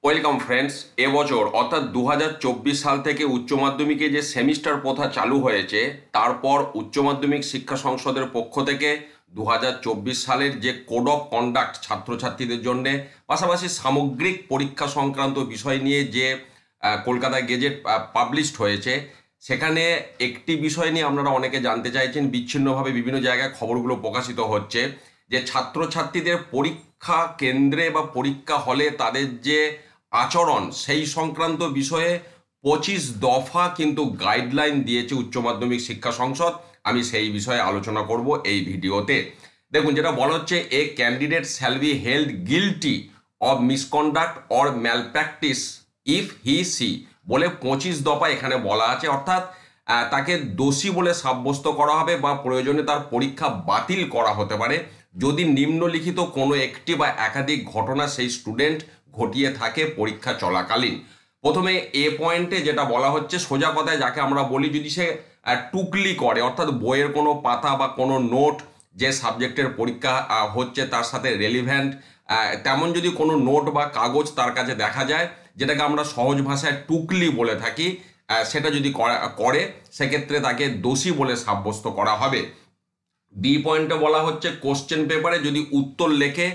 Welcome friends. এবছর অর্থাৎ 2024 সাল থেকে উচ্চ মাধ্যমিকে যে সেমিস্টার প্রথা চালু হয়েছে, তারপর উচ্চ মাধ্যমিক শিক্ষা সংসদের পক্ষ থেকে 2024 সালের যে কোড অফ কন্ডাক্ট ছাত্রছাত্রীদের জন্য, পাশাপাশি সামগ্রিক পরীক্ষা সংক্রান্ত বিষয় নিয়ে যে কলকাতা গেজেট পাবলিশড হয়েছে, সেখানে একটি বিষয় নিয়ে আপনারা অনেকে জানতে চাইছেন। বিচ্ছিন্নভাবে বিভিন্ন জায়গায় খবরগুলো প্রকাশিত হচ্ছে যে ছাত্রছাত্রীদের পরীক্ষা কেন্দ্রে বা পরীক্ষা হলে তাদের যে আচরণ, সেই সংক্রান্ত বিষয়ে 25 দফা কিন্তু গাইডলাইন দিয়েছে উচ্চ মাধ্যমিক শিক্ষা সংসদ। আমি সেই বিষয়ে আলোচনা করব এই ভিডিওতে। দেখুন, যেটা বলা হচ্ছে, এ candidate shall be held guilty of misconduct or malpractice if he she বলে 25 দফা এখানে বলা আছে। অর্থাৎ তাকে দোষী বলে সাব্যস্ত করা হবে বা প্রয়োজনে তার পরীক্ষা বাতিল করা হতে পারে যদি নিম্নলিখিত কোনো একটি বা একাধিক ঘটনা সেই স্টুডেন্ট ঘটিয়ে থাকে পরীক্ষা চলাকালীন। প্রথমে এ পয়েন্টে যেটা বলা হচ্ছে, সোজা কথায় যাকে আমরা বলি, যদি সে টুকলি করে, অর্থাৎ বইয়ের কোনো পাতা বা কোনো নোট যে সাবজেক্টের পরীক্ষা হচ্ছে তার সাথে রেলিভেন্ট তেমন যদি কোনো নোট বা কাগজ তার কাছে দেখা যায়, যেটাকে আমরা সহজ ভাষায় টুকলি বলে থাকি, সেটা যদি করে সেক্ষেত্রে তাকে দোষী বলে সাব্যস্ত করা হবে। বি পয়েন্টে বলা হচ্ছে, কোশ্চেন পেপারে যদি উত্তর লেখে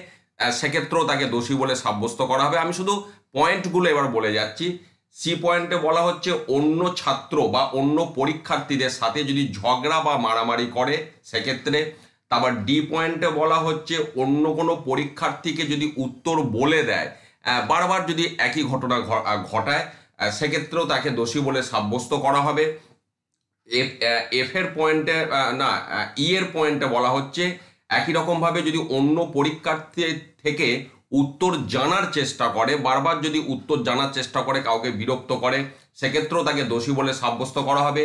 সেক্ষেত্রেও তাকে দোষী বলে সাব্যস্ত করা হবে। আমি শুধু পয়েন্টগুলো এবার বলে যাচ্ছি। সি পয়েন্টে বলা হচ্ছে, অন্য ছাত্র বা অন্য পরীক্ষার্থীদের সাথে যদি ঝগড়া বা মারামারি করে সেক্ষেত্রে। তারপর ডি পয়েন্টে বলা হচ্ছে, অন্য কোনো পরীক্ষার্থীকে যদি উত্তর বলে দেয়, বারবার যদি একই ঘটনা ঘটায়, সেক্ষেত্রেও তাকে দোষী বলে সাব্যস্ত করা হবে। এফ এর পয়েন্টে না ই এর পয়েন্টে বলা হচ্ছে, একই রকমভাবে যদি অন্য পরীক্ষার্থী থেকে উত্তর জানার চেষ্টা করে, বারবার যদি উত্তর জানার চেষ্টা করে, কাউকে বিরক্ত করে, সেক্ষেত্রেও তাকে দোষী বলে সাব্যস্ত করা হবে।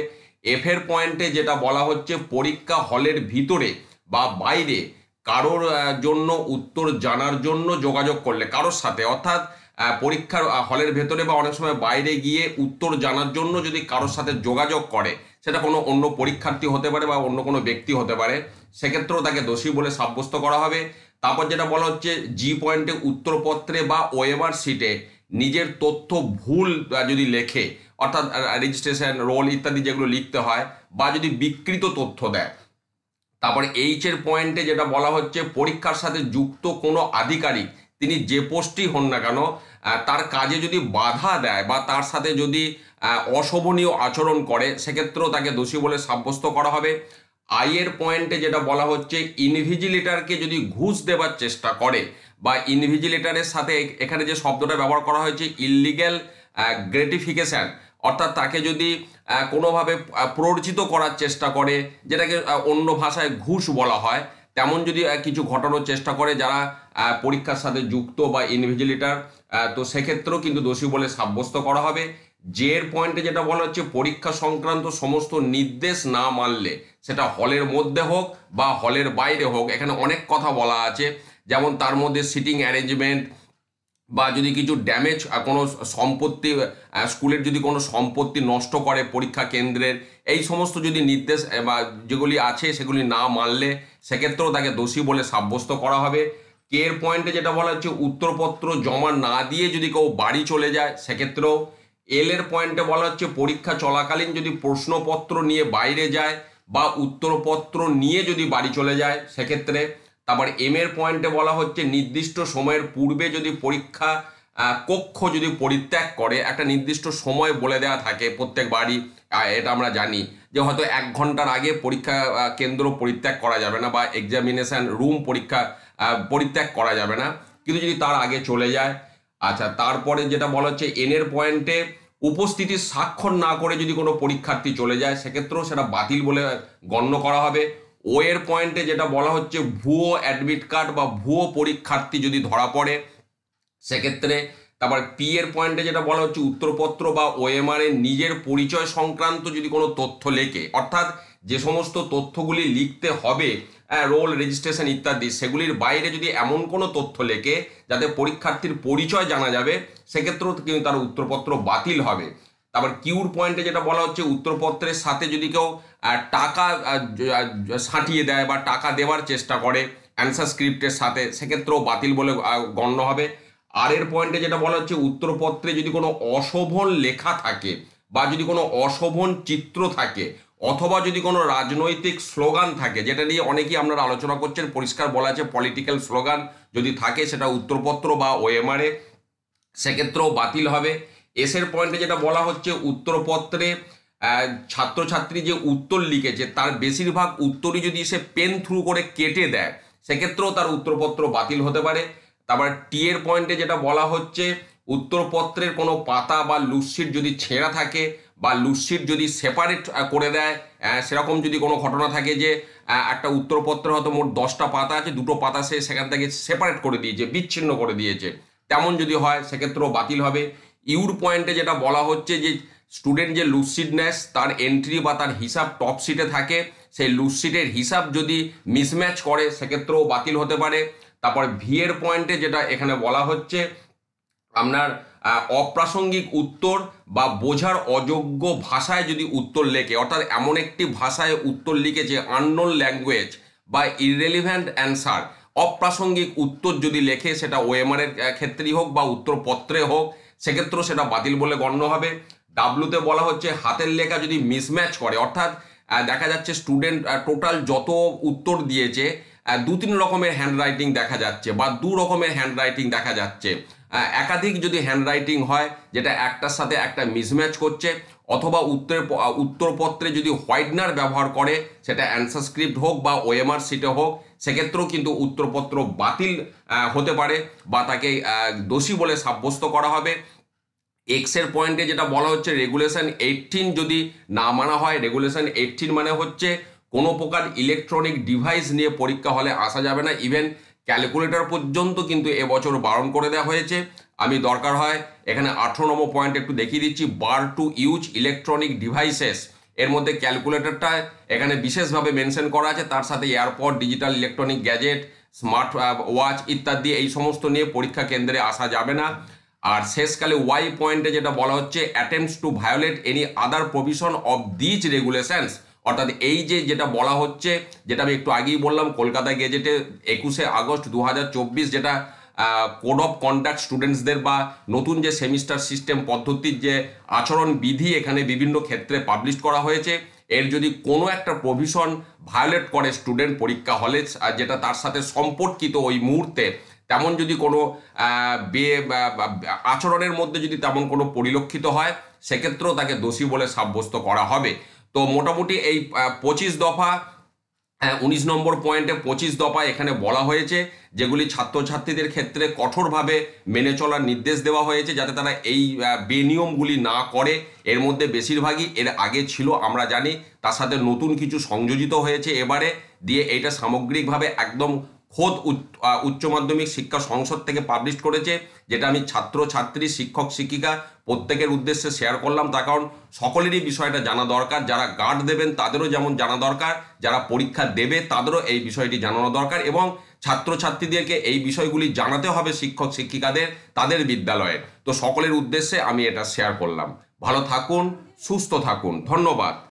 এফ এর পয়েন্টে যেটা বলা হচ্ছে, পরীক্ষা হলের ভিতরে বা বাইরে কারোর জন্য উত্তর জানার জন্য যোগাযোগ করলে, কারোর সাথে, অর্থাৎ পরীক্ষার হলের ভেতরে বা অনেক সময় বাইরে গিয়ে উত্তর জানার জন্য যদি কারোর সাথে যোগাযোগ করে, সেটা কোনো অন্য পরীক্ষার্থী হতে পারে বা অন্য কোনো ব্যক্তি হতে পারে, সেক্ষেত্রেও তাকে দোষী বলে সাব্যস্ত করা হবে। তারপর যেটা বলা হচ্ছে, জি পয়েন্টে উত্তরপত্রে বা ওয়েবার শিটে নিজের তথ্য ভুল যদি লেখে, অর্থাৎ রেজিস্ট্রেশন, রোল ইত্যাদি যেগুলো লিখতে হয়, বা যদি বিকৃত তথ্য দেয়। তারপরে এইচ এর পয়েন্টে যেটা বলা হচ্ছে, পরীক্ষার সাথে যুক্ত কোনো আধিকারিক, তিনি যে পোস্টই হন না কেন, তার কাজে যদি বাধা দেয় বা তার সাথে যদি অশোভনীয় আচরণ করে, সেক্ষেত্রেও তাকে দোষী বলে সাব্যস্ত করা হবে। আই এর পয়েন্টে যেটা বলা হচ্ছে, ইনভিজিলেটরকে যদি ঘুষ দেওয়ার চেষ্টা করে, বা ইনভিজিলেটরের সাথে এখানে যে শব্দটা ব্যবহার করা হয়েছে, ইললিগ্যাল গ্রেটিফিকেশন, অর্থাৎ তাকে যদি কোনোভাবে প্ররোচিত করার চেষ্টা করে, যেটাকে অন্য ভাষায় ঘুষ বলা হয়, তেমন যদি কিছু ঘটানোর চেষ্টা করে যারা পরীক্ষার সাথে যুক্ত বা ইনভিজিলেটর, তো সেক্ষেত্রেও কিন্তু দোষী বলে সাব্যস্ত করা হবে। যে এর পয়েন্টে যেটা বলা হচ্ছে, পরীক্ষা সংক্রান্ত সমস্ত নির্দেশ না মানলে, সেটা হলের মধ্যে হোক বা হলের বাইরে হোক, এখানে অনেক কথা বলা আছে, যেমন তার মধ্যে সিটিং অ্যারেঞ্জমেন্ট, বা যদি কিছু ড্যামেজ, কোনো সম্পত্তি, স্কুলের যদি কোনো সম্পত্তি নষ্ট করে পরীক্ষা কেন্দ্রের, এই সমস্ত যদি নির্দেশ বা যেগুলি আছে সেগুলি না মানলে, সেক্ষেত্রেও তাকে দোষী বলে সাব্যস্ত করা হবে। কে এর পয়েন্টে যেটা বলা হচ্ছে, উত্তরপত্র জমা না দিয়ে যদি কেউ বাড়ি চলে যায়, সেক্ষেত্রেও। এল এর পয়েন্টে বলা হচ্ছে, পরীক্ষা চলাকালীন যদি প্রশ্নপত্র নিয়ে বাইরে যায় বা উত্তরপত্র নিয়ে যদি বাড়ি চলে যায়, সেক্ষেত্রে। তারপর এম এর পয়েন্টে বলা হচ্ছে, নির্দিষ্ট সময়ের পূর্বে যদি পরীক্ষা কক্ষ যদি পরিত্যাগ করে, একটা নির্দিষ্ট সময় বলে দেওয়া থাকে প্রত্যেকবারই, এটা আমরা জানি যে হয়তো 1 ঘন্টার আগে পরীক্ষা কেন্দ্র পরিত্যাগ করা যাবে না, বা এক্সামিনেশন রুম পরিত্যাগ করা যাবে না, কিন্তু যদি তার আগে চলে যায়। আচ্ছা, তারপরে যেটা বলা হচ্ছে, এন এর পয়েন্টে, উপস্থিতির স্বাক্ষর না করে যদি কোনো পরীক্ষার্থী চলে যায়, সেক্ষেত্রেও সেটা বাতিল বলে গণ্য করা হবে। ও এর পয়েন্টে যেটা বলা হচ্ছে, ভুয়ো অ্যাডমিট কার্ড বা ভুয়ো পরীক্ষার্থী যদি ধরা পড়ে, সেক্ষেত্রে। তারপর পি এর পয়েন্টে যেটা বলা হচ্ছে, উত্তরপত্র বা ওএমআর এর নিজের পরিচয় সংক্রান্ত যদি কোনো তথ্য লেখে, অর্থাৎ যে সমস্ত তথ্যগুলি লিখতে হবে, রোল, রেজিস্ট্রেশন ইত্যাদি, সেগুলির বাইরে যদি এমন কোনো তথ্য লেখে যাতে পরীক্ষার্থীর পরিচয় জানা যাবে, সেক্ষেত্রেও কিন্তু তার উত্তরপত্র বাতিল হবে। তারপর কিউর পয়েন্টে যেটা বলা হচ্ছে, উত্তরপত্রের সাথে যদি কেউ টাকা সাঁটিয়ে দেয় বা টাকা দেওয়ার চেষ্টা করে অ্যান্সার স্ক্রিপ্টের সাথে, সেক্ষেত্রেও বাতিল বলে গণ্য হবে। আর এর পয়েন্টে যেটা বলা হচ্ছে, উত্তরপত্রে যদি কোনো অশোভন লেখা থাকে বা যদি কোনো অশোভন চিত্র থাকে অথবা যদি কোনো রাজনৈতিক স্লোগান থাকে, যেটা নিয়ে অনেকেই আপনারা আলোচনা করছেন, পরিষ্কার বলা আছে পলিটিক্যাল স্লোগান যদি থাকে সেটা উত্তরপত্র বা ওএমআরে সেক্ষেত্রেও বাতিল হবে। এসের পয়েন্টে যেটা বলা হচ্ছে, উত্তরপত্রে ছাত্রছাত্রী যে উত্তর লিখেছে তার বেশিরভাগ উত্তরই যদি সে পেন থ্রু করে কেটে দেয় সেক্ষেত্রেও তার উত্তরপত্র বাতিল হতে পারে। তারপর টি এর পয়েন্টে যেটা বলা হচ্ছে, উত্তরপত্রের কোনো পাতা বা লুসশিট যদি ছেঁড়া থাকে বা লুসশিট যদি সেপারেট করে দেয়, সেরকম যদি কোনো ঘটনা থাকে যে একটা উত্তরপত্র হয়তো মোট 10টা পাতা আছে, 2টো পাতা সে সেখান থেকে সেপারেট করে দিয়েছে, বিচ্ছিন্ন করে দিয়েছে, তেমন যদি হয় সেক্ষেত্রেও বাতিল হবে। ইউর পয়েন্টে যেটা বলা হচ্ছে যে স্টুডেন্ট যে লুসশিট নেয় তার এন্ট্রি বা তার হিসাব টপ শিটে থাকে, সেই লুসশিটের হিসাব যদি মিসম্যাচ করে সেক্ষেত্রেও বাতিল হতে পারে। তারপর ভি এর পয়েন্টে যেটা এখানে বলা হচ্ছে, আপনার অপ্রাসঙ্গিক উত্তর বা বোঝার অযোগ্য ভাষায় যদি উত্তর লেখে, অর্থাৎ এমন একটি ভাষায় উত্তর লিখেছে আননোন ল্যাঙ্গুয়েজ বা ইররেলিভেন্ট অ্যান্সার, অপ্রাসঙ্গিক উত্তর যদি লেখে সেটা ওএমআর এর ক্ষেত্রেই হোক বা উত্তরপত্রে হোক সেক্ষেত্রেও সেটা বাতিল বলে গণ্য হবে। ডাব্লুতে বলা হচ্ছে হাতের লেখা যদি মিসম্যাচ করে, অর্থাৎ দেখা যাচ্ছে স্টুডেন্ট টোটাল যত উত্তর দিয়েছে 2-3 রকমের হ্যান্ড রাইটিং দেখা যাচ্ছে বা 2 রকমের হ্যান্ড রাইটিং দেখা যাচ্ছে, একাধিক যদি হ্যান্ড রাইটিং হয় যেটা একটার সাথে একটা মিসম্যাচ করছে, অথবা উত্তরপত্রে যদি হোয়াইটনার ব্যবহার করে সেটা অ্যান্সার স্ক্রিপ্ট হোক বা ওএমআর সিটে হোক সেক্ষেত্রেও কিন্তু উত্তরপত্র বাতিল হতে পারে বা তাকে দোষী বলে সাব্যস্ত করা হবে। এক্সের পয়েন্টে যেটা বলা হচ্ছে, রেগুলেশন 18 যদি না মানা হয়, রেগুলেশন 18 মানে হচ্ছে কোনো প্রকার ইলেকট্রনিক ডিভাইস নিয়ে পরীক্ষা হলে আসা যাবে না, ইভেন ক্যালকুলেটর পর্যন্ত কিন্তু এবছর বারণ করে দেওয়া হয়েছে। আমি দরকার হয় এখানে 18 নম্বর পয়েন্ট একটু দেখিয়ে দিচ্ছি, বার টু ইউজ ইলেকট্রনিক ডিভাইসেস, এর মধ্যে ক্যালকুলেটরটা এখানে বিশেষভাবে মেনশন করা আছে, তার সাথে AirPod, digital electronic gadget, smart watch ইত্যাদি এই সমস্ত নিয়ে পরীক্ষা কেন্দ্রে আসা যাবে না। আর শেষকালে ওয়াই পয়েন্টে যেটা বলা হচ্ছে, attempts to violate any other provision of these regulations, অর্থাৎ এই যে যেটা বলা হচ্ছে, যেটা আমি একটু আগেই বললাম, কলকাতা গেজেটে 21শে আগস্ট 2024 যেটা কোড অফ কন্ডাক্ট স্টুডেন্টসদের বা নতুন যে সেমিস্টার সিস্টেম পদ্ধতির যে আচরণ বিধি এখানে বিভিন্ন ক্ষেত্রে পাবলিশ করা হয়েছে, এর যদি কোনো একটা প্রভিশন ভায়োলেট করে স্টুডেন্ট পরীক্ষা হলে, যেটা তার সাথে সম্পর্কিত ওই মুহূর্তে, তেমন যদি কোনো আচরণের মধ্যে যদি তেমন কোনো পরিলক্ষিত হয় সেক্ষেত্রেও তাকে দোষী বলে সাব্যস্ত করা হবে। তো মোটামুটি এই 25 দফা, 19 নম্বর পয়েন্টে 25 দফা এখানে বলা হয়েছে, যেগুলি ছাত্রছাত্রীদের ক্ষেত্রে কঠোরভাবে মেনে চলার নির্দেশ দেওয়া হয়েছে যাতে তারা এই বেনিয়মগুলি না করে। এর মধ্যে বেশিরভাগই এর আগে ছিল আমরা জানি, তার সাথে নতুন কিছু সংযোজিত হয়েছে এবারে, দিয়ে এইটা সামগ্রিকভাবে একদম খোদ উচ্চ মাধ্যমিক শিক্ষা সংসদ থেকে পাবলিশ করেছে, যেটা আমি ছাত্রছাত্রী, শিক্ষক, শিক্ষিকা প্রত্যেকের উদ্দেশ্যে শেয়ার করলাম, তার কারণ সকলেরই বিষয়টা জানা দরকার, যারা গার্ড দেবেন তাদেরও যেমন জানা দরকার, যারা পরীক্ষা দেবে তাদেরও এই বিষয়টি জানানো দরকার, এবং ছাত্রছাত্রীদেরকে এই বিষয়গুলি জানাতে হবে শিক্ষক শিক্ষিকাদের তাদের বিদ্যালয়ে। তো সকলের উদ্দেশ্যে আমি এটা শেয়ার করলাম। ভালো থাকুন, সুস্থ থাকুন, ধন্যবাদ।